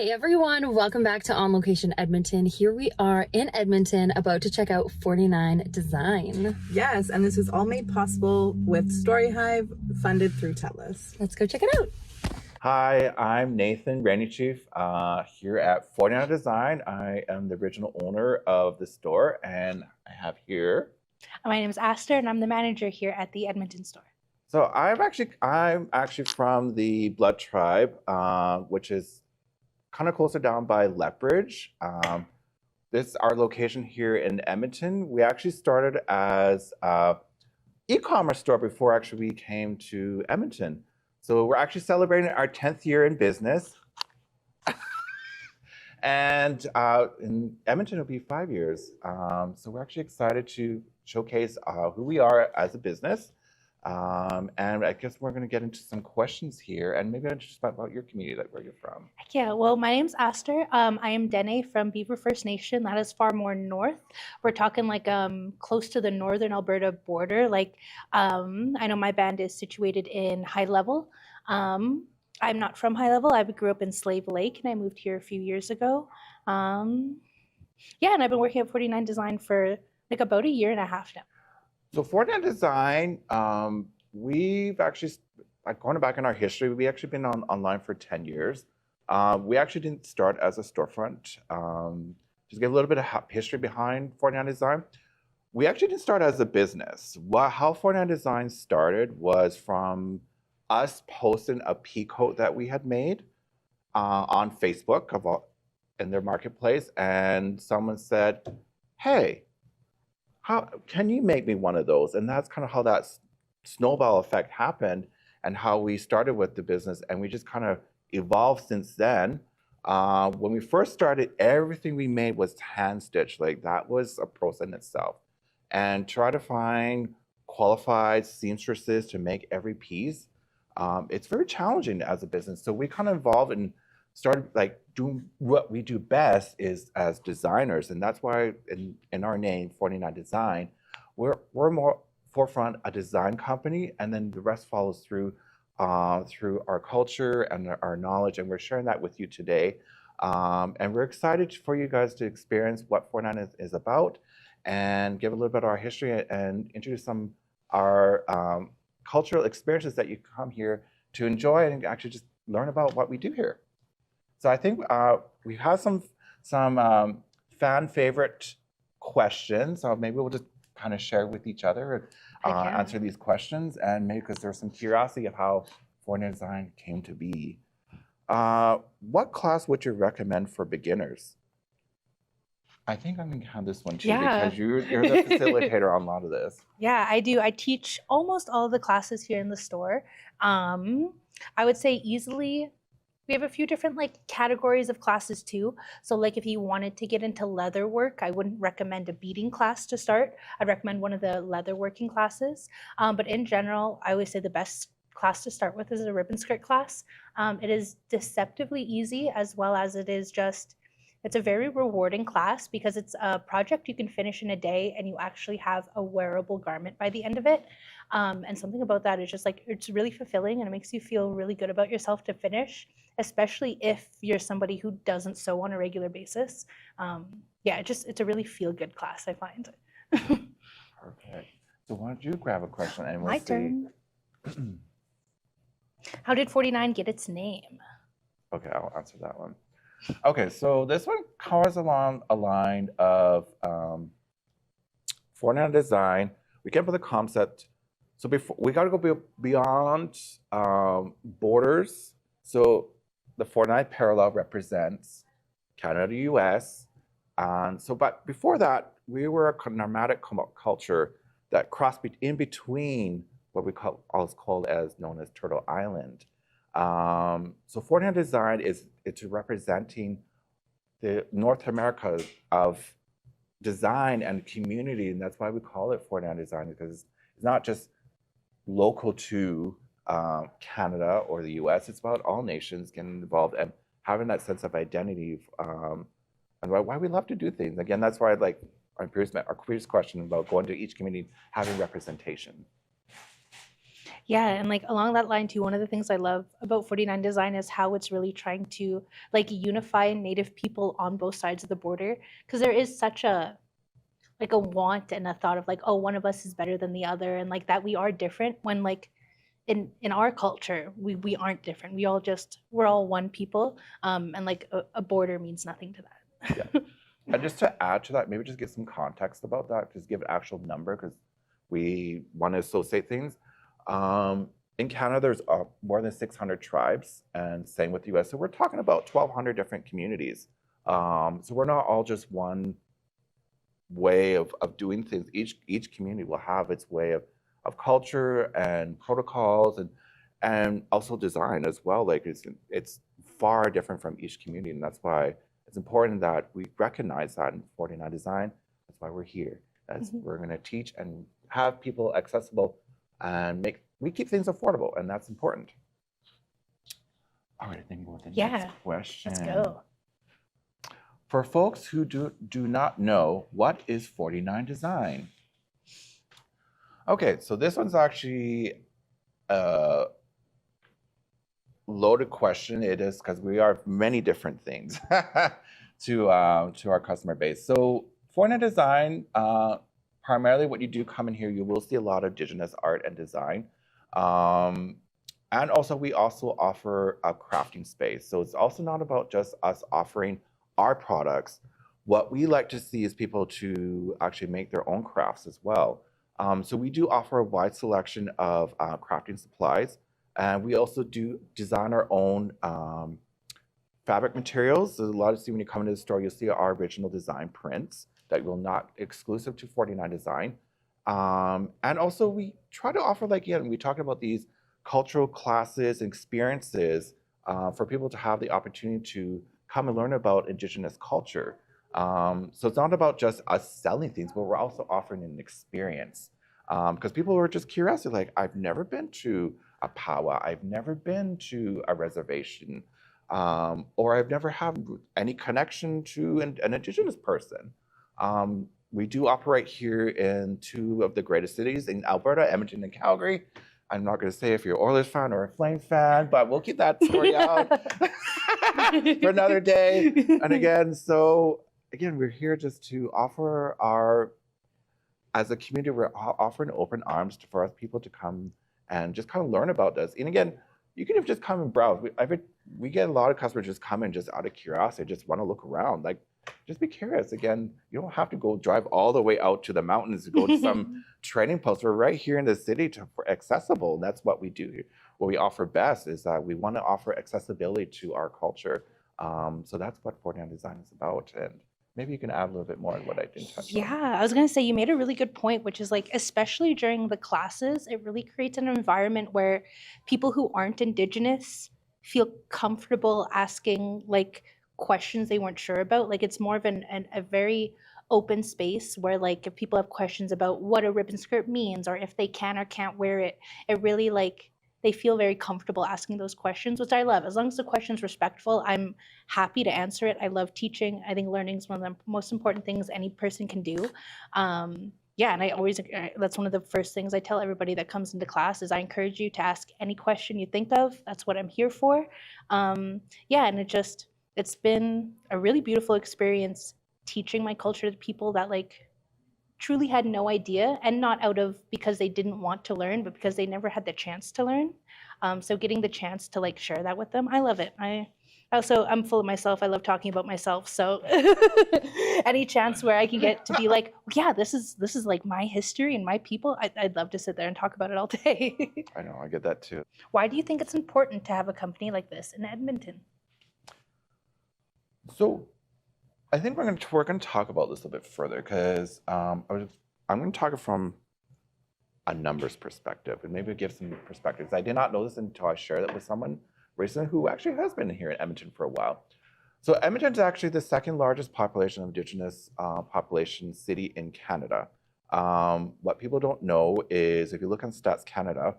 Hey everyone, welcome back to On Location Edmonton. Here we are in Edmonton about to check out 49 Dzine. Yes, and this is all made possible with StoryHive, funded through TELUS. Let's go check it out. Hi, I'm Nathan, Branding Chief, here at 49 Dzine. I am the original owner of the store, and I have here. My name is Aster, and I'm the manager here at the Edmonton store. So I'm actually from the Blood Tribe, which is kind of closer down by Lethbridge. This is our location here in Edmonton. We actually started as an e-commerce store before actually we came to Edmonton. So we're actually celebrating our 10th year in business. And in Edmonton, it'll be 5 years. So we're actually excited to showcase who we are as a business. And I guess we're going to get into some questions here, and maybe just about your community, like where you're from. Yeah, well, my name's Aster. I am Dene from Beaver First Nation. That is far more north. We're talking like close to the northern Alberta border. Like I know my band is situated in High Level. I'm not from High Level. I grew up in Slave Lake, and I moved here a few years ago. Yeah, and I've been working at 49 Dzine for like about a year and a half now. So 49 Dzine, we've actually, like going back in our history, we've actually been online for 10 years. We actually didn't start as a storefront. Just give a little bit of history behind 49 Dzine. We actually didn't start as a business. How 49 Dzine started was from us posting a peacoat that we had made on Facebook in their marketplace, and someone said, hey, how can you make me one of those? And that's kind of how that snowball effect happened and how we started with the business. And we just kind of evolved since then. When we first started, everything we made was hand stitched. Like that was a process in itself. And try to find qualified seamstresses to make every piece. It's very challenging as a business. So we kind of evolved and started like doing what we do best is as designers, and that's why in our name 49 Dzine, we're more forefront a design company, and then the rest follows through our culture and our knowledge, and we're sharing that with you today. And we're excited for you guys to experience what 49 is about, and give a little bit of our history and introduce some our cultural experiences that you come here to enjoy and actually just learn about what we do here. So I think we have some fan favorite questions. So maybe we'll just kind of share with each other and answer these questions, and maybe because there's some curiosity of how 49 Dzine came to be. What class would you recommend for beginners? I think I'm going to have this one too, because you're the facilitator on a lot of this. Yeah, I do. I teach almost all of the classes here in the store. I would say easily, we have a few different like categories of classes too. So like if you wanted to get into leather work, I wouldn't recommend a beading class to start. I'd recommend one of the leather working classes. But in general, I always say the best class to start with is a ribbon skirt class. It is deceptively easy, as well as it's a very rewarding class because it's a project you can finish in a day and you actually have a wearable garment by the end of it. And something about that is just like, it's really fulfilling and it makes you feel really good about yourself to finish, especially if you're somebody who doesn't sew on a regular basis. Yeah, it's a really feel-good class, I find. Perfect. So why don't you grab a question and we'll My see. turn. How did 49 get its name? Okay, I'll answer that one. Okay, so this one covers along a line of 49 Dzine. We came up with a concept. So before we got to go beyond borders. So the 49 parallel represents Canada, US. But before that, we were a nomadic culture that crossed in between what we call as known as Turtle Island. So 49 Dzine it's representing the North America of design and community, and that's why we call it 49 Dzine, because it's not just local to Canada or the US, it's about all nations getting involved and having that sense of identity, and why we love to do things. Again, that's why like our previous question about going to each community, having representation. Yeah, and like along that line too, one of the things I love about 49 Design is how it's really trying to like unify Native people on both sides of the border, because there is such a like a want and a thought of like, oh, one of us is better than the other, and like that we are different when like in our culture we aren't different. We're all one people, and like a border means nothing to that. Yeah. And just to add to that, maybe just give some context about that, just give an actual number because we want to associate things. In Canada, there's more than 600 tribes, and same with the US. So we're talking about 1,200 different communities. So we're not all just one way of doing things. Each community will have its way of culture and protocols and also design as well. Like it's far different from each community, and that's why it's important that we recognize that in 49 Design. That's why we're here. We're going to teach and have people accessible and we keep things affordable, and that's important. All right, I think we'll go with the next question. Let's go. For folks who do not know, what is 49 Design? Okay, so this one's actually a loaded question. It is because we are many different things to our customer base. So 49 Design, primarily what you do come in here, you will see a lot of Indigenous art and design. And also we also offer a crafting space. So it's also not about just us offering our products. What we like to see is people to actually make their own crafts as well. So we do offer a wide selection of crafting supplies, and we also do design our own fabric materials. There's a lot of see when you come into the store, you'll see our original design prints that will not exclusive to 49 Design. And also we try to offer, like, again, we talked about these cultural classes and experiences for people to have the opportunity to come and learn about Indigenous culture. So it's not about just us selling things, but we're also offering an experience. Because people are just curious, like, I've never been to a powwow, I've never been to a reservation, or I've never had any connection to an Indigenous person. We do operate here in two of the greatest cities in Alberta, Edmonton and Calgary. I'm not going to say if you're an Oilers fan or a Flames fan, but we'll keep that story out for another day. And again, we're here just to offer as a community, we're offering open arms for us people to come and just kind of learn about this. And again, you can just come and browse. We get a lot of customers just come in just out of curiosity, just want to look around. Like, just be curious. Again, you don't have to go drive all the way out to the mountains to go to some training post. We're right here in the city for accessible. And that's what we do here. What we offer best is that we want to offer accessibility to our culture. So that's what 49 Design is about. And maybe you can add a little bit more on what I didn't touch on. Yeah, I was going to say, you made a really good point, which is like, especially during the classes, it really creates an environment where people who aren't Indigenous feel comfortable asking like questions they weren't sure about. Like, it's more of a very open space where, like, if people have questions about what a ribbon skirt means or if they can or can't wear it, it really, like, they feel very comfortable asking those questions, which I love. As long as the question's respectful, I'm happy to answer it. I love teaching. I think learning is one of the most important things any person can do. Yeah, and I always, that's one of the first things I tell everybody that comes into class is I encourage you to ask any question you think of. That's what I'm here for. Yeah, and it's been a really beautiful experience teaching my culture to people that, like, truly had no idea, and not out of because they didn't want to learn, but because they never had the chance to learn. So getting the chance to, like, share that with them, I love it. I'm full of myself. I love talking about myself. So any chance where I can get to be like, yeah, this is like my history and my people, I'd love to sit there and talk about it all day. I know, I get that too. Why do you think it's important to have a company like this in Edmonton? So I think we're going to talk about this a bit further because I'm going to talk from a numbers perspective and maybe give some perspectives. I did not know this until I shared it with someone recently who actually has been here in Edmonton for a while. So Edmonton is actually the second largest population of Indigenous population city in Canada. What people don't know is if you look on Stats Canada,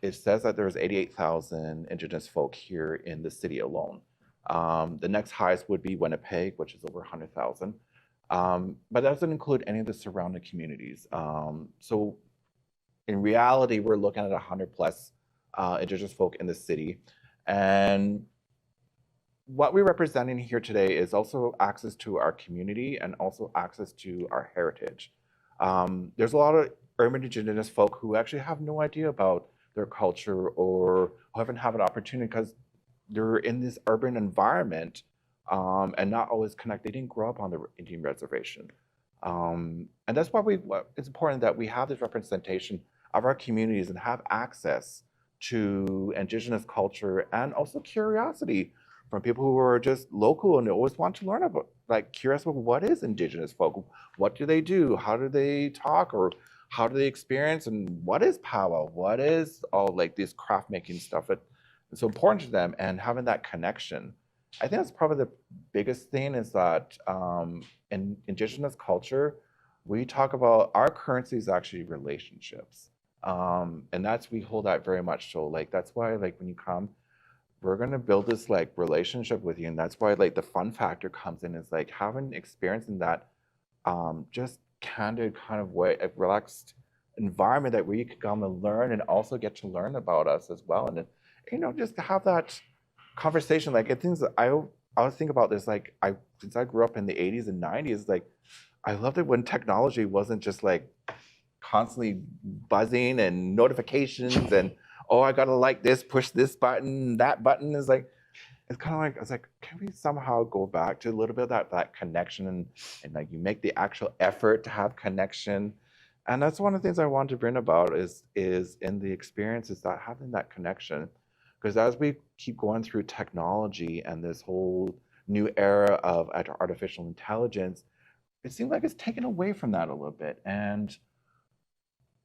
it says that there's 88,000 Indigenous folk here in the city alone. The next highest would be Winnipeg, which is over 100,000. But that doesn't include any of the surrounding communities. So in reality, we're looking at 100 plus Indigenous folk in the city. And what we're representing here today is also access to our community and also access to our heritage. There's a lot of urban Indigenous folk who actually have no idea about their culture or haven't had an opportunity because they're in this urban environment and not always connected. They didn't grow up on the Indian reservation. And that's why it's important that we have this representation of our communities and have access to Indigenous culture and also curiosity from people who are just local and they always want to learn about, like curious about what is Indigenous folk, what do they do, how do they talk, or how do they experience, and what is powwow, what is all like this craft making stuff. It's so important to them, and having that connection. I think that's probably the biggest thing is that in Indigenous culture, we talk about our currency is actually relationships. And we hold that very much. So like, that's why like when you come, we're going to build this like relationship with you. And that's why like the fun factor comes in is like having experience in that just candid kind of way, a relaxed environment that where you can come and learn and also get to learn about us as well. And, you know, just to have that conversation, like things that I always think about this, like since I grew up in the 80s and 90s, like I loved it when technology wasn't just like constantly buzzing and notifications and oh, I gotta like this, push this button, that button is like, it's kind of like, I was like, can we somehow go back to a little bit of that connection and like you make the actual effort to have connection. And that's one of the things I wanted to bring about is in the experience is that having that connection. Because as we keep going through technology and this whole new era of artificial intelligence, it seems like it's taken away from that a little bit. And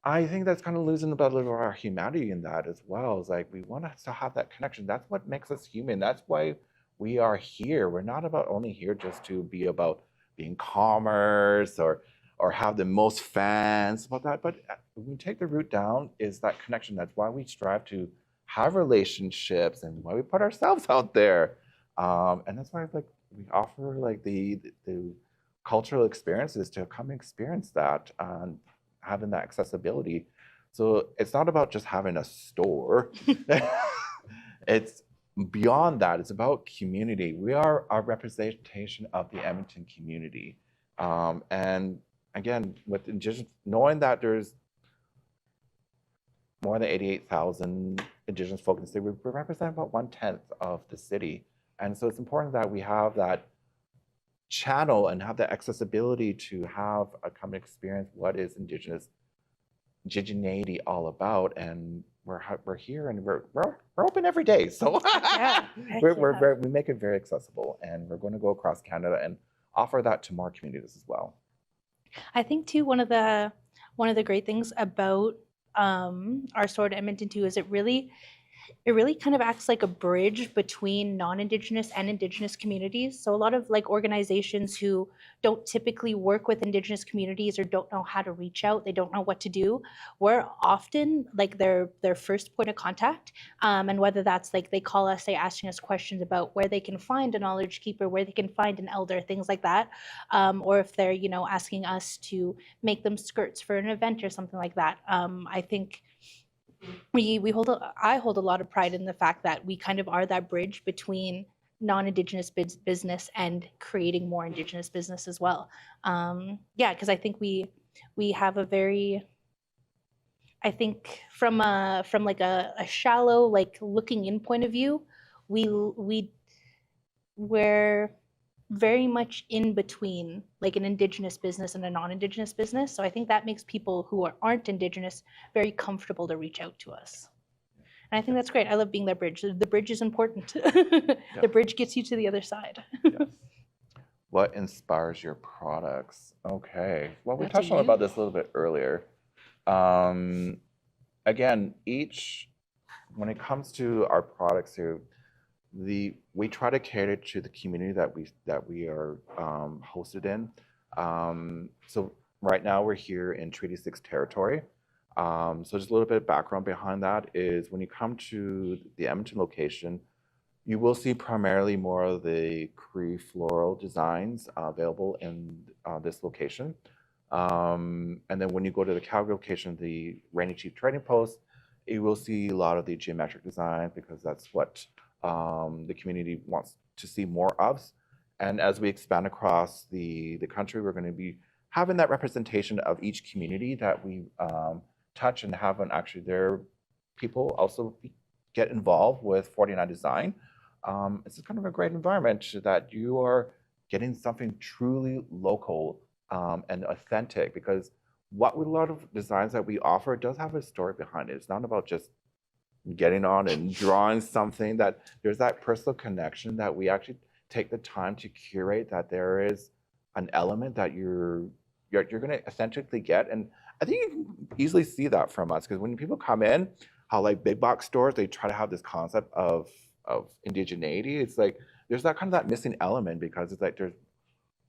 I think that's kind of losing a little of our humanity in that as well. It's like we want to have that connection. That's what makes us human. That's why we are here. We're not about only here just to be about being commerce or have the most fans about that. But when we take the root down is that connection. That's why we strive to have relationships and why we put ourselves out there. And that's why like we offer like the cultural experiences to come experience that. Having that accessibility. So it's not about just having a store. It's beyond that. It's about community. We are a representation of the Edmonton community. And again, with Indigenous, knowing that there's more than 88,000 Indigenous folk in the city, we represent about 1/10 of the city. And so it's important that we have that channel and have the accessibility to have a common experience what is indigeneity all about. And we're here and we're open every day, so we make it very accessible, and we're going to go across Canada and offer that to more communities as well. I think too one of the great things about our store at Edmonton too is it really kind of acts like a bridge between non-Indigenous and Indigenous communities. So a lot of like organizations who don't typically work with Indigenous communities or don't know how to reach out, they don't know what to do, we're often like their first point of contact. And whether that's like they call us, they asking us questions about where they can find a knowledge keeper, where they can find an elder, things like that. Or if they're, you know, asking us to make them skirts for an event or something like that. I think I hold a lot of pride in the fact that we kind of are that bridge between non-Indigenous business and creating more Indigenous business as well. Yeah, because I think we have a very, I think from like a shallow like looking in point of view, we're very much in between like an Indigenous business and a non-Indigenous business. So I think that makes people who aren't Indigenous very comfortable to reach out to us. And I think that's great. I love being that bridge. The bridge is important. The bridge gets you to the other side. Yes. What inspires your products? Okay. Well, we touched on about this a little bit earlier. Again, when it comes to our products here, we try to cater to the community that we are hosted in. So right now we're here in Treaty 6 territory. So just a little bit of background behind that is when you come to the Edmonton location, you will see primarily more of the Cree floral designs available in this location. And then when you go to the Calgary location, the Rainy Chief Trading Post, you will see a lot of the geometric designs because that's what the community wants to see more of. And as we expand across the country, we're going to be having that representation of each community that we touch and having actually their people also get involved with 49 Design. It's kind of a great environment that you are getting something truly local and authentic, because a lot of designs that we offer does have a story behind it. It's not about just getting on and drawing something, that there's that personal connection that we actually take the time to curate, that there is an element that you're going to authentically get. And I think you can easily see that from us, because when people come in, how like big box stores, they try to have this concept of indigeneity. It's like there's that kind of that missing element, because it's like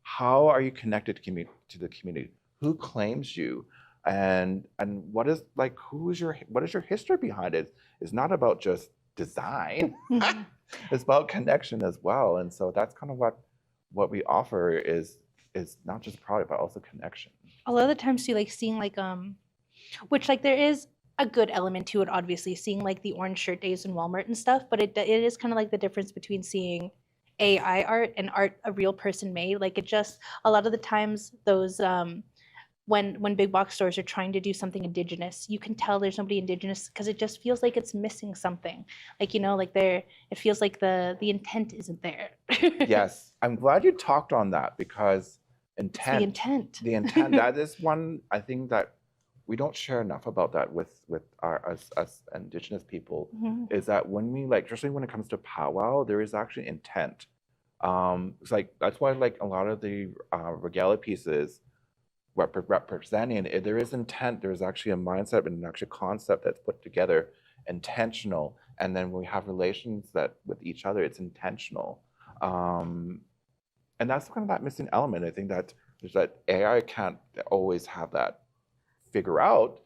how are you connected to the community? Who claims you? And what is like what is your history behind it? It's not about just design. It's about connection as well. And so that's kind of what we offer is not just product but also connection. A lot of the times too, like seeing like which like there is a good element to it, obviously, seeing like the orange shirt days in Walmart and stuff, but it is kind of like the difference between seeing AI art and art a real person made. Like it just, a lot of the times those when big box stores are trying to do something indigenous, you can tell there's nobody indigenous because it just feels like it's missing something. Like, you know, like it feels like the intent isn't there. Yes, I'm glad you talked on that, because The intent. the intent, that is one I think that we don't share enough about that with us Indigenous people, is that when we like, especially when it comes to powwow, there is actually intent. It's like, that's why like a lot of the regalia pieces representing it, there is intent. There's actually a mindset and an actual concept that's put together, intentional. And then when we have relations that with each other, it's intentional. And that's kind of that missing element. I think that there's that AI can't always have that figure out.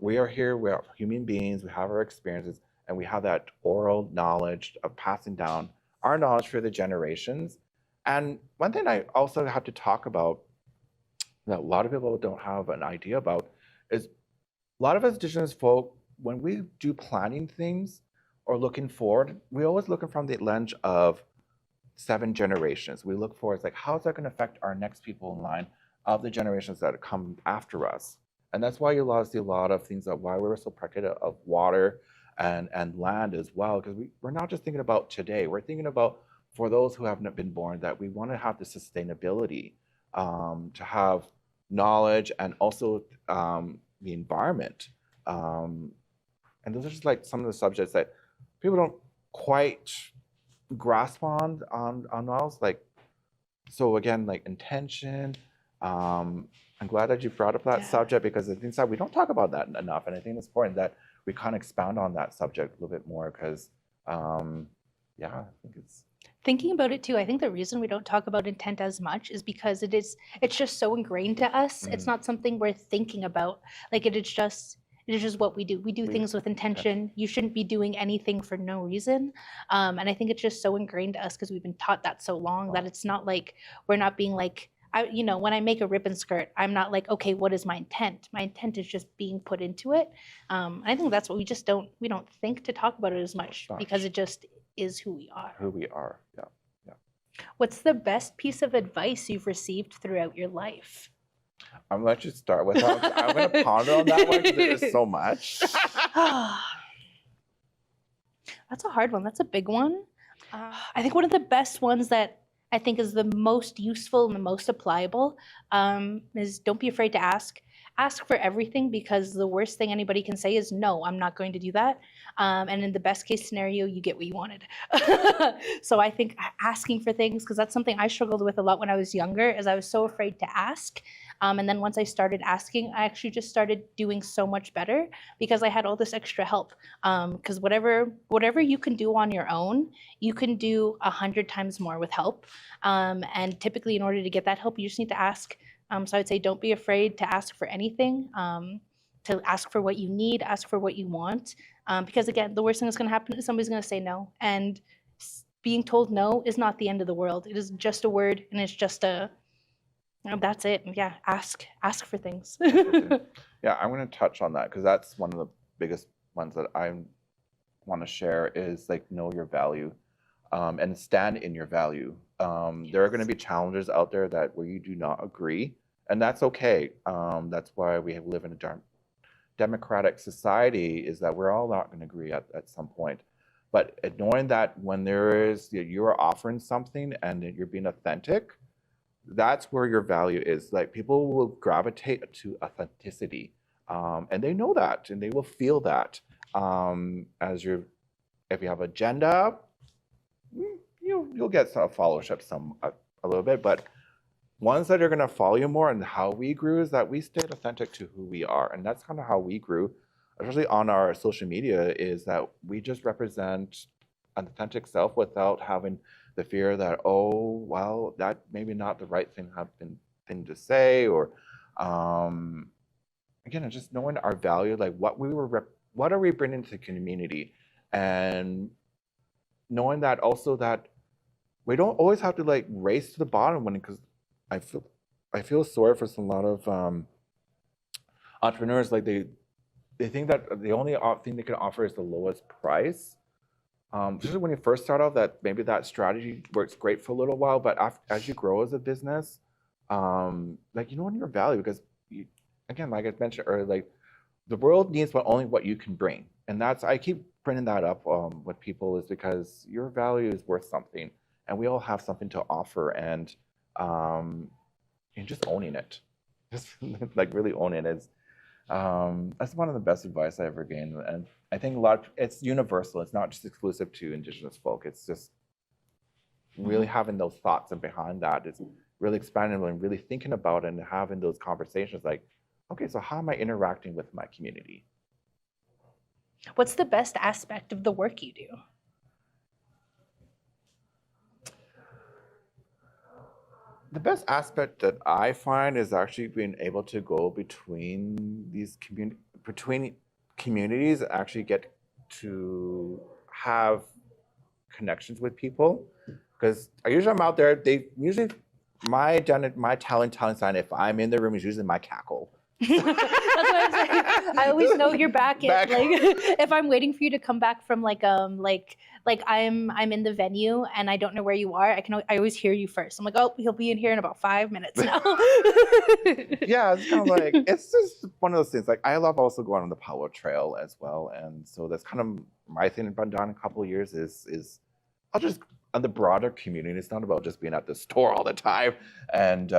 We are here, we are human beings, we have our experiences, and we have that oral knowledge of passing down our knowledge for the generations. And one thing I also have to talk about that a lot of people don't have an idea about is a lot of us Indigenous folk, when we do planning things or looking forward, we always looking from the lens of 7 generations. We look forward, it's like, how is that going to affect our next people in line of the generations that come after us? And that's why you see a lot of things that why we're so protective of water and land as well, because we're not just thinking about today. We're thinking about for those who haven't been born, that we want to have the sustainability, to have knowledge, and also the environment. And those are just like some of the subjects that people don't quite grasp on those. Like, so again, like intention. I'm glad that you brought up that subject, because I think that we don't talk about that enough, and I think it's important that we kind of expound on that subject a little bit more, because I think it's Thinking about it too, I think the reason we don't talk about intent as much is because it's just so ingrained to us. It's not something we're thinking about. Like it is just what we do. We do things with intention. You shouldn't be doing anything for no reason. And I think it's just so ingrained to us because we've been taught that so long that it's not like we're not being like, when I make a ribbon skirt, I'm not like, okay, what is my intent? My intent is just being put into it. I think that's what we don't think to talk about it as much because it just is who we are. Who we are, yeah. What's the best piece of advice you've received throughout your life? I'm going to start with that. I'm going to ponder on that one because there is so much. That's a hard one. That's a big one. I think one of the best ones that I think is the most useful and the most applicable is don't be afraid to ask. Ask for everything, because the worst thing anybody can say is, no, I'm not going to do that. And in the best case scenario, you get what you wanted. So I think asking for things, because that's something I struggled with a lot when I was younger, is I was so afraid to ask. And then once I started asking, I actually just started doing so much better because I had all this extra help. Because whatever you can do on your own, you can do 100 times more with help. And typically in order to get that help, you just need to ask. So I'd say don't be afraid to ask for anything, to ask for what you need, ask for what you want. Because again, the worst thing that's going to happen is somebody's going to say no. And being told no is not the end of the world. It is just a word, and it's just a That's it. Yeah, ask for things. Yeah, I'm going to touch on that because that's one of the biggest ones that I want to share is like know your value, and stand in your value. There are going to be challenges out there that where you do not agree, and that's okay. That's why we live in a democratic society, is that we're all not going to agree at some point. But knowing that when you're offering something and that you're being authentic, that's where your value is. Like people will gravitate to authenticity, and they know that, and they will feel that. As if you have agenda, you'll get some followership, a little bit, but ones that are going to follow you more. And how we grew is that we stayed authentic to who we are, and that's kind of how we grew, especially on our social media. Is that we just represent an authentic self without having the fear that, oh, well, that maybe not the right thing to say, or again, just knowing our value, like what are we bringing to the community, and knowing that also that we don't always have to like race to the bottom because I feel sorry for a lot of entrepreneurs. Like they think that the only thing they can offer is the lowest price. Especially when you first start off, that maybe that strategy works great for a little while, but as you grow as a business, like you know your value, because again, like I mentioned earlier, like the world needs only what you can bring, and that's I keep bringing that up with people, is because your value is worth something, and we all have something to offer, and just owning it, just like really owning it is. That's one of the best advice I ever gained, and I think it's universal. It's not just exclusive to Indigenous folk. It's just really having those thoughts, and behind that is really expanding and really thinking about it and having those conversations. Like, okay, so how am I interacting with my community? What's the best aspect of the work you do? The best aspect that I find is actually being able to go between communities, actually get to have connections with people. Because I'm out there, my talent sign, if I'm in the room, is usually my cackle. That's what I'm saying. I always know you're back. Like if I'm waiting for you to come back from like I'm in the venue and I don't know where you are, I always hear you first. I'm like, oh, he'll be in here in about 5 minutes now. Yeah, it's kind of like, it's just one of those things. Like I love also going on the Powwow Trail as well, and so that's kind of my thing I've done a couple of years is I'll just on the broader community. It's not about just being at the store all the time, and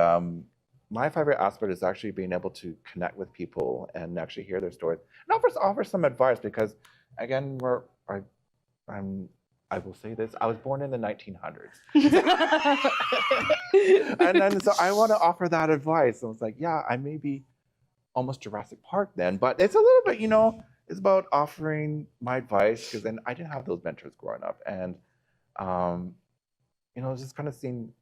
my favorite aspect is actually being able to connect with people and actually hear their stories and offer some advice, because again, I will say this, I was born in the 1900s. And then so I want to offer that advice. So it's like, yeah, I may be almost Jurassic Park then, but it's a little bit, it's about offering my advice, because then I didn't have those mentors growing up. And just kind of seeing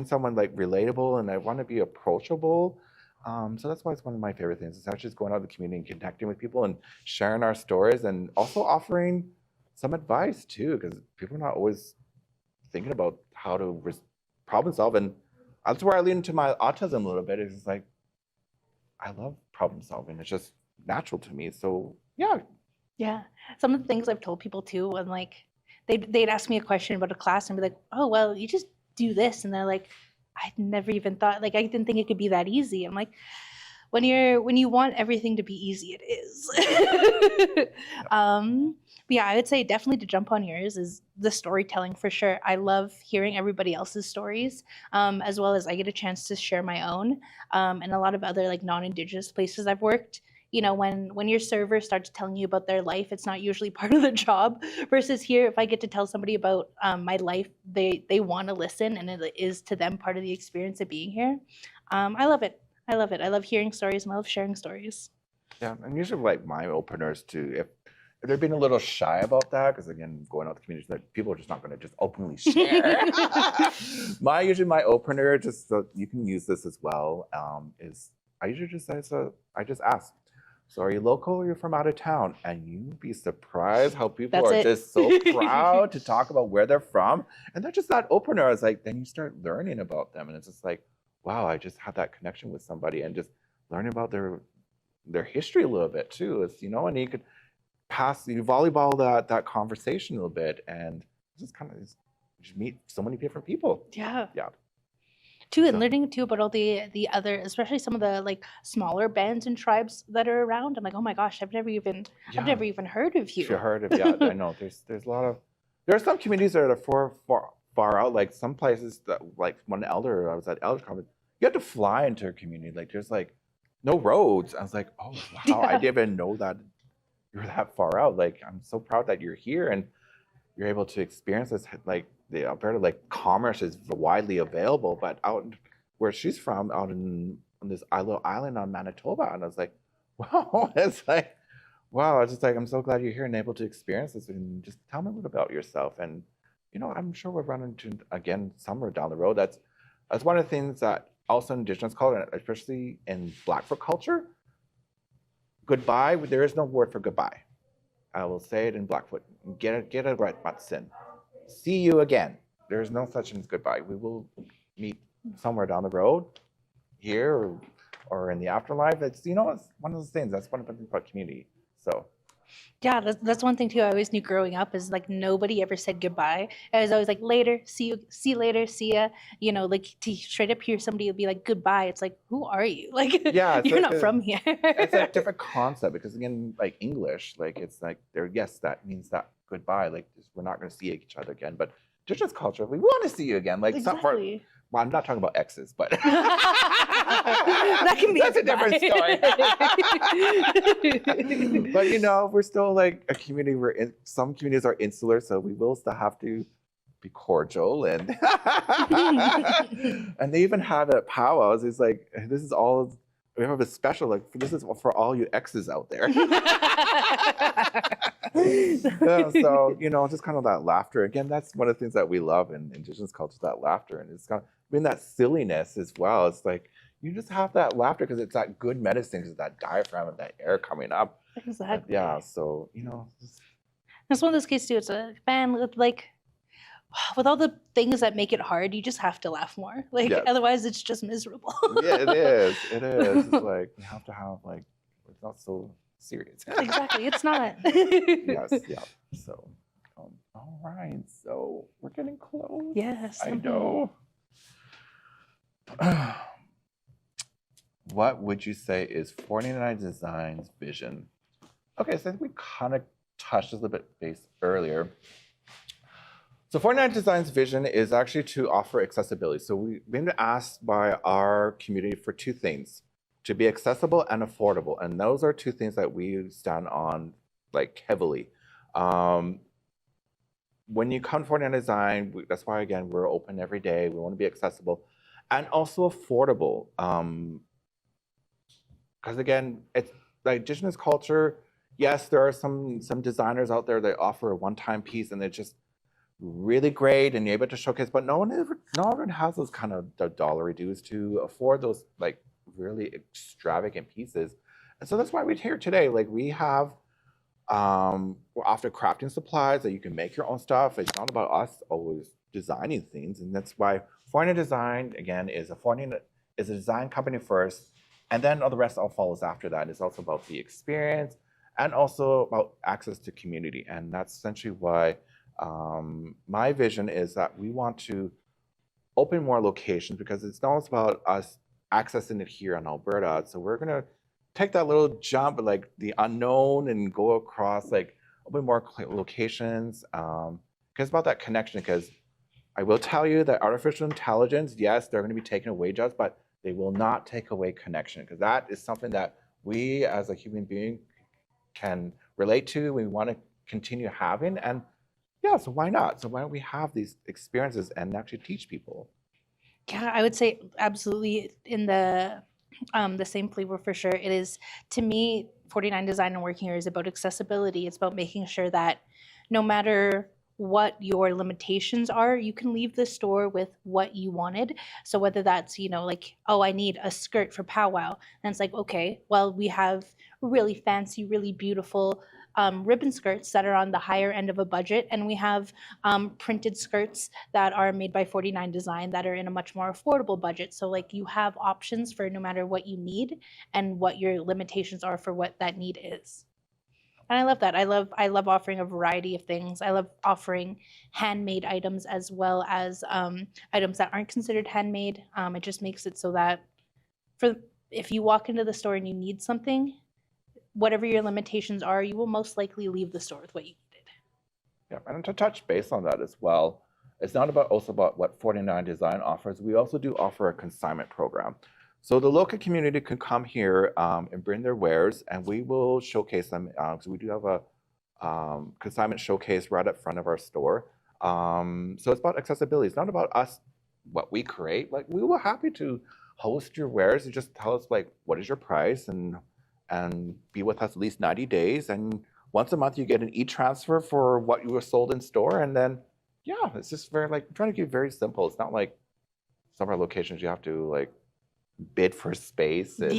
someone like relatable, and I want to be approachable. So that's why it's one of my favorite things. It's actually just going out in the community and connecting with people and sharing our stories, and also offering some advice too, because people are not always thinking about how to problem solve. And that's where I lean into my autism a little bit. It's just like, I love problem solving. It's just natural to me. So yeah. Yeah. Some of the things I've told people too, when like they'd ask me a question about a class and be like, oh, well, you just do this. And they're like, I never even thought, like, I didn't think it could be that easy. I'm like, when you want everything to be easy, it is. But yeah, I would say definitely to jump on yours is the storytelling for sure. I love hearing everybody else's stories, as well as I get a chance to share my own. And a lot of other like non-Indigenous places I've worked, when your server starts telling you about their life, it's not usually part of the job. Versus here, if I get to tell somebody about my life, they want to listen, and it is to them part of the experience of being here. I love it. I love hearing stories, and I love sharing stories. Yeah, and usually like my openers too, if they're being a little shy about that, because again, going out to the community, like, people are just not going to just openly share. Usually my opener, just so you can use this as well, is I usually just say, I just ask, so are you local or you're from out of town? And you'd be surprised how people are just so proud to talk about where they're from. And they're just that opener. It's like, then you start learning about them, and it's just like, wow, I just had that connection with somebody, and just learning about their history a little bit too. It's, you know, and you could you volleyball that conversation a little bit, and just kind of just meet so many different people. Yeah. Yeah. Too, and So- learning too about all the other, especially some of the like smaller bands and tribes that are around. I'm like, oh my gosh, I've never even heard of you. If you heard of, yeah, I know. There's a lot of, there are some communities that are far out. Like some places that, like one elder, I was at elder conference, you have to fly into a community. Like there's like no roads. I was like, oh wow, I Yeah. didn't even know that you're that far out. Like I'm so proud that you're here and you're able to experience this. Like the Alberta, like commerce is widely available, but out where she's from, out on this little island on Manitoba, and I was like, wow, it's like, wow, I was just like, I'm so glad you're here and able to experience this, and just tell me a little about yourself. And you know, I'm sure we'll run into again somewhere down the road. That's one of the things that also Indigenous culture, especially in Blackfoot culture, goodbye, there is no word for goodbye. I will say it in Blackfoot. Get it right, Matson. See you again. There's no such thing as goodbye. We will meet somewhere down the road, here or in the afterlife. It's, you know, it's one of those things. That's one of the things about community. So Yeah, that's one thing too. I always knew growing up is like nobody ever said goodbye. It was always like later, see you later, see ya. You know, like to straight up hear somebody would be like goodbye. It's like, who are you? Like, yeah, you're like not from here. it's a different concept, because again, like English, like it's like there, yes, that means that goodbye, like we're not going to see each other again. But Indigenous culture, we want to see you again. Like Exactly. well, I'm not talking about exes, but That can be that's a different story. story. But you know, we're still like a community where some communities are insular, so we will still have to be cordial, and and they even have at powwows. It's like, this is all, we have a special, like this is for all you exes out there. Yeah, so you know, just kind of that laughter. Again, that's one of the things that we love in Indigenous culture, that laughter, and it's kind of that silliness as well. It's like you just have that laughter because it's that good medicine, because that diaphragm and that air coming up. Exactly. Yeah, so you know, That's one of those cases too. It's a man with like, with all the things that make it hard, you just have to laugh more. Like Yeah. otherwise, it's just miserable. yeah, it is. It is. It's like you have to have like, it's not so serious. Exactly. It's not. Yes, yeah. So, all right. So we're getting close. Yes. I know. What would you say is 49 Design's vision? Okay, so I think we kind of touched a little bit base earlier. So 49 Design's vision is actually to offer accessibility. So we've been asked by our community for two things: to be accessible and affordable. And those are two things that we stand on like heavily. When you come to 49 Design, that's why, again, we're open every day. We want to be accessible and also affordable. Because again, it's like Indigenous culture. Yes, there are some designers out there that offer a one-time piece and it's just really great and you're able to showcase, but no one has those kind of dollar dues to afford those like really extravagant pieces. And so that's why we're here today. Like we have, we're after crafting supplies that you can make your own stuff. It's not about us always designing things. And that's why 49 Design, again, is a design company first. And then all the rest all follows after that. It's also about the experience and also about access to community. And that's essentially why my vision is that we want to open more locations, because it's not always about us accessing it here in Alberta. So we're gonna take that little jump, like the unknown, and go across, like open more locations. Because it's about that connection. Because I will tell you that artificial intelligence, yes, they're going to be taking away jobs, but they will not take away connection. Because that is something that we as a human being can relate to. We want to continue having, and yeah, so why not? So why don't we have these experiences and actually teach people? Yeah, I would say absolutely in the same flavor for sure. It is, to me, 49 Design and working here is about accessibility. It's about making sure that no matter what your limitations are, you can leave the store with what you wanted. So whether that's, you know, like, oh, I need a skirt for powwow, and it's like, okay, well, we have really fancy, really beautiful ribbon skirts that are on the higher end of a budget, and we have printed skirts that are made by 49 Design that are in a much more affordable budget. So like you have options for no matter what you need and what your limitations are for what that need is. And I love that. I love offering a variety of things. I love offering handmade items as well as items that aren't considered handmade. It just makes it so that if you walk into the store and you need something, whatever your limitations are, you will most likely leave the store with what you needed. Yeah, and to touch base on that as well, it's not also about what 49 Design offers. We also do offer a consignment program. So the local community can come here and bring their wares, and we will showcase them. So we do have a consignment showcase right up front of our store. So it's about accessibility. It's not about us, what we create. Like, we were happy to host your wares and just tell us like what is your price, and be with us at least 90 days. And once a month you get an e-transfer for what you were sold in store. And then, yeah, it's just very like, trying to keep it very simple. It's not like some of our locations you have to like bid for space and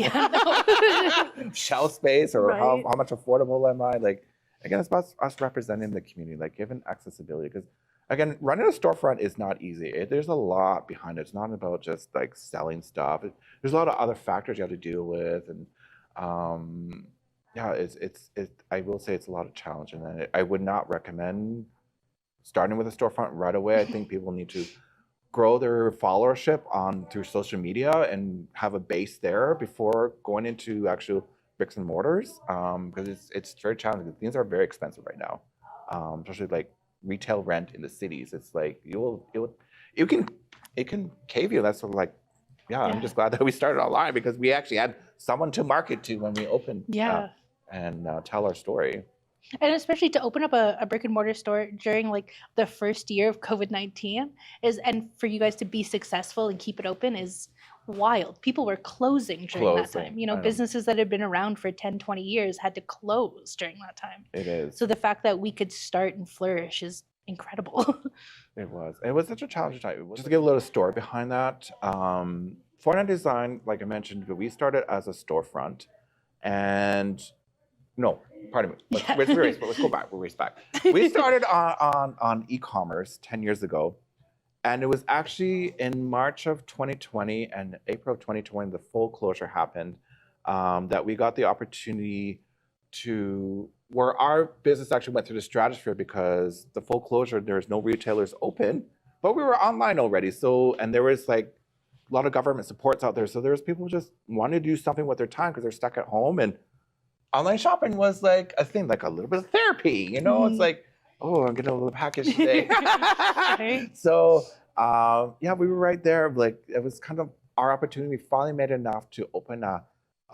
shelf space, or Right. how much affordable am I? Like, again, it's about us representing the community, like giving accessibility. Because again, running a storefront is not easy. There's a lot behind it. It's not about just like selling stuff. There's a lot of other factors you have to deal with, and yeah, I will say it's a lot of challenge, and I would not recommend starting with a storefront right away. I think people need to grow their followership through social media and have a base there before going into actual bricks and mortars, because it's very challenging. Things are very expensive right now, especially like retail rent in the cities. It's like it can cave you. That's sort of like, yeah, I'm just glad that we started online, because we actually had someone to market to when we opened and tell our story. And especially to open up a brick and mortar store during like the first year of COVID-19 and for you guys to be successful and keep it open is wild. People were closing during that time. You know, businesses that had been around for 10, 20 years had to close during that time. It is. So the fact that we could start and flourish is incredible. It was such a challenging time. Just to give a little story behind that, 49 Design, like I mentioned, we started as a storefront, and no, pardon me. Let's go back. We'll race back. We started on e-commerce 10 years ago, and it was actually in March of 2020 and April of 2020, the full closure happened, that we got the opportunity where our business actually went through the stratosphere, because the full closure, there's no retailers open, but we were online already. So, and there was like a lot of government supports out there. So there was people just wanting to do something with their time because they're stuck at home, and online shopping was like a thing, like a little bit of therapy, you know? It's like, oh, I'm getting a little package today. So, yeah, we were right there. Like, it was kind of our opportunity. We finally made enough to open a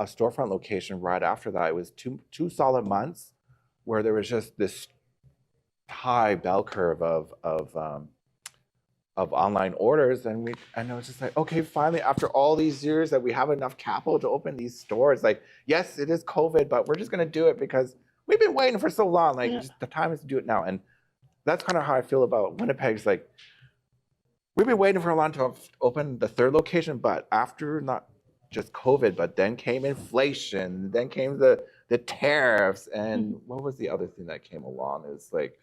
storefront location right after that. It was two solid months where there was just this high bell curve of online orders, and I was just like, okay, finally, after all these years that we have enough capital to open these stores. Like, yes, it is COVID, but we're just gonna do it because we've been waiting for so long. Like, just the time is to do it now. And that's kind of how I feel about Winnipeg's. Like, we've been waiting for a long time to open the third location, but after not just COVID, but then came inflation, then came the tariffs, and what was the other thing that came along? Is like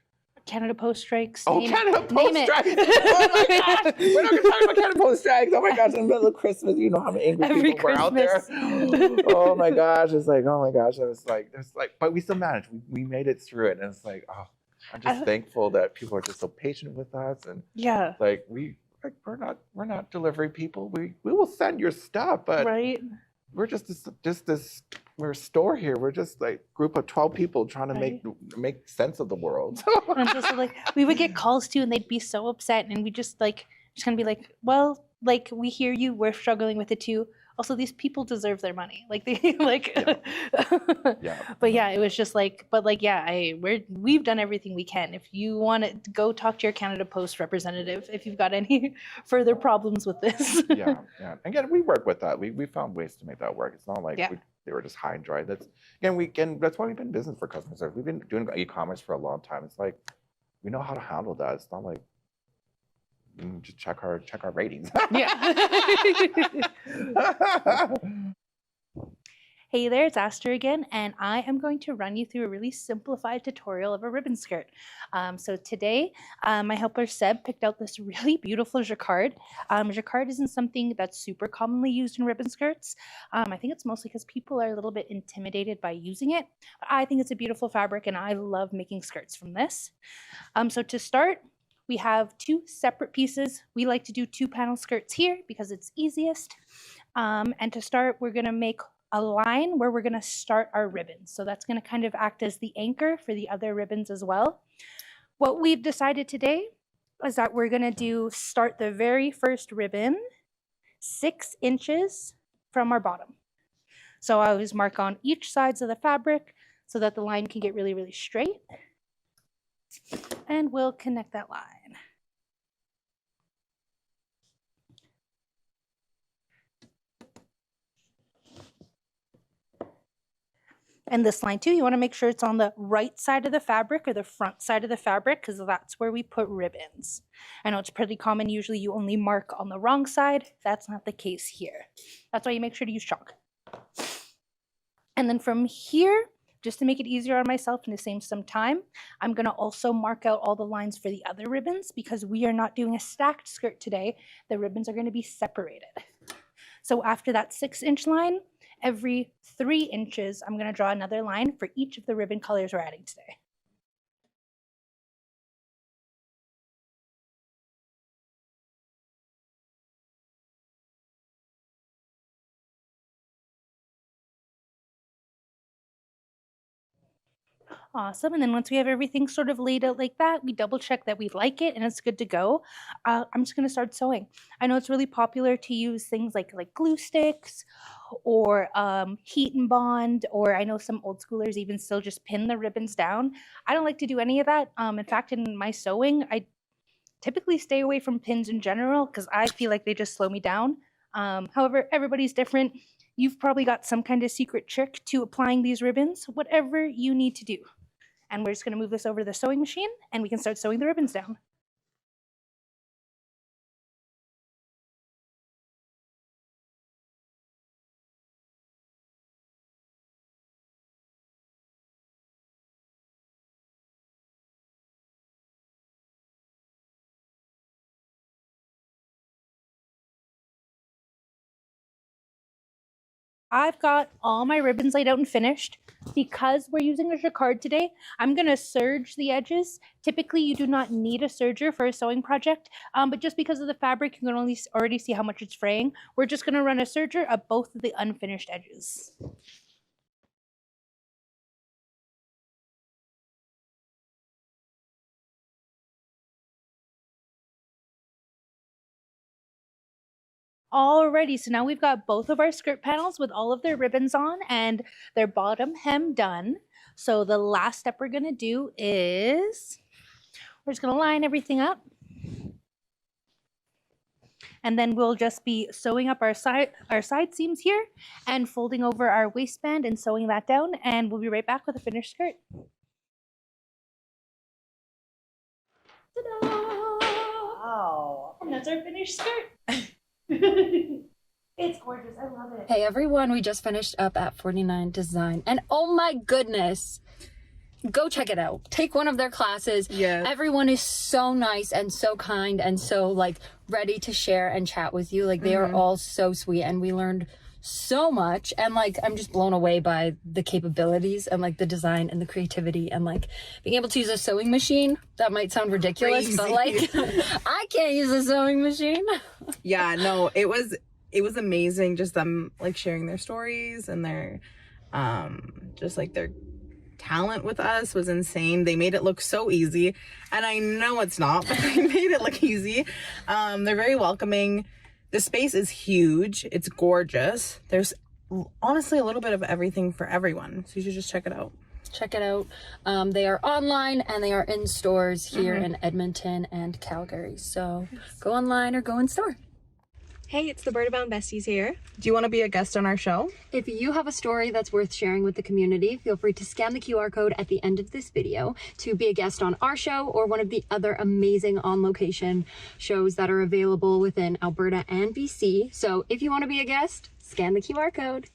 Canada Post strikes. Canada Post strikes! Oh my gosh! We're not going to talk about Canada Post strikes. Oh my gosh! In the middle of Christmas, you know how many angry people were out there. Oh my gosh! It's like, oh my gosh! It's like, but we still managed. We made it through it, and it's like, oh, I'm just thankful that people are just so patient with us, and like we're not delivery people. We will send your stuff, but we're just this. We're a store here. We're just like a group of 12 people trying to make sense of the world. And just like we would get calls too, and they'd be so upset, and we just gonna be like, well, like, we hear you. We're struggling with it too. Also, these people deserve their money. Like, they like. But yeah, it was just like, but like, yeah, we've done everything we can. If you want to go talk to your Canada Post representative, if you've got any further problems with this. Yeah. Again, we work with that. We found ways to make that work. It's not like they were just high and dry. That's why we've been in business for customer service. We've been doing e-commerce for a long time. It's like, we know how to handle that. It's not like, just check our ratings. Hey there, it's Aster again, and I am going to run you through a really simplified tutorial of a ribbon skirt. So today, my helper Seb picked out this really beautiful jacquard. Jacquard isn't something that's super commonly used in ribbon skirts. I think it's mostly because people are a little bit intimidated by using it. But I think it's a beautiful fabric, and I love making skirts from this. So to start, we have two separate pieces. We like to do 2-panel skirts here because it's easiest. And to start, we're going to make a line where we're going to start our ribbons. So that's going to kind of act as the anchor for the other ribbons as well. What we've decided today is that we're going to start the very first ribbon 6 inches from our bottom. So I always mark on each sides of the fabric so that the line can get really, really straight. And we'll connect that line. And this line too, you want to make sure it's on the right side of the fabric or the front side of the fabric because that's where we put ribbons. I know it's pretty common, usually you only mark on the wrong side. That's not the case here. That's why you make sure to use chalk. And then from here, just to make it easier on myself and to save some time, I'm going to also mark out all the lines for the other ribbons because we are not doing a stacked skirt today. The ribbons are going to be separated. So after that 6-inch line, every 3 inches, I'm going to draw another line for each of the ribbon colors we're adding today. Awesome. And then once we have everything sort of laid out like that, we double check that we like it and it's good to go. I'm just going to start sewing. I know it's really popular to use things like glue sticks or heat and bond, or I know some old schoolers even still just pin the ribbons down. I don't like to do any of that. In fact, in my sewing, I typically stay away from pins in general because I feel like they just slow me down. However, everybody's different. You've probably got some kind of secret trick to applying these ribbons, whatever you need to do. And we're just going to move this over to the sewing machine and we can start sewing the ribbons down. I've got all my ribbons laid out and finished. Because we're using a jacquard today, I'm going to serge the edges. Typically, you do not need a serger for a sewing project, but just because of the fabric, you can already see how much it's fraying. We're just going to run a serger of both of the unfinished edges. Alrighty, so now we've got both of our skirt panels with all of their ribbons on and their bottom hem done. So the last step we're going to do is we're just going to line everything up. And then we'll just be sewing up our side seams here and folding over our waistband and sewing that down. And we'll be right back with a finished skirt. Ta-da! Wow. And that's our finished skirt. It's gorgeous. I love it. Hey everyone, we just finished up at 49 Design and oh my goodness, go check it out. Take one of their classes. Yes. Everyone is so nice and so kind and so ready to share and chat with you. They are all so sweet and we learned so much and I'm just blown away by the capabilities and the design and the creativity and being able to use a sewing machine. That might sound ridiculous, but I can't use a sewing machine. Yeah, no, it was amazing just them sharing their stories and their just their talent with us was insane. They made it look so easy and I know it's not, but they made it look easy. They're very welcoming. The space is huge. It's gorgeous. There's honestly a little bit of everything for everyone. So you should just check it out. Check it out. They are online and they are in stores here in Edmonton and Calgary. So go online or go in store. Hey, it's the Bird Bound Besties here. Do you want to be a guest on our show? If you have a story that's worth sharing with the community, feel free to scan the QR code at the end of this video to be a guest on our show or one of the other amazing On Location shows that are available within Alberta and BC. So if you want to be a guest, scan the QR code.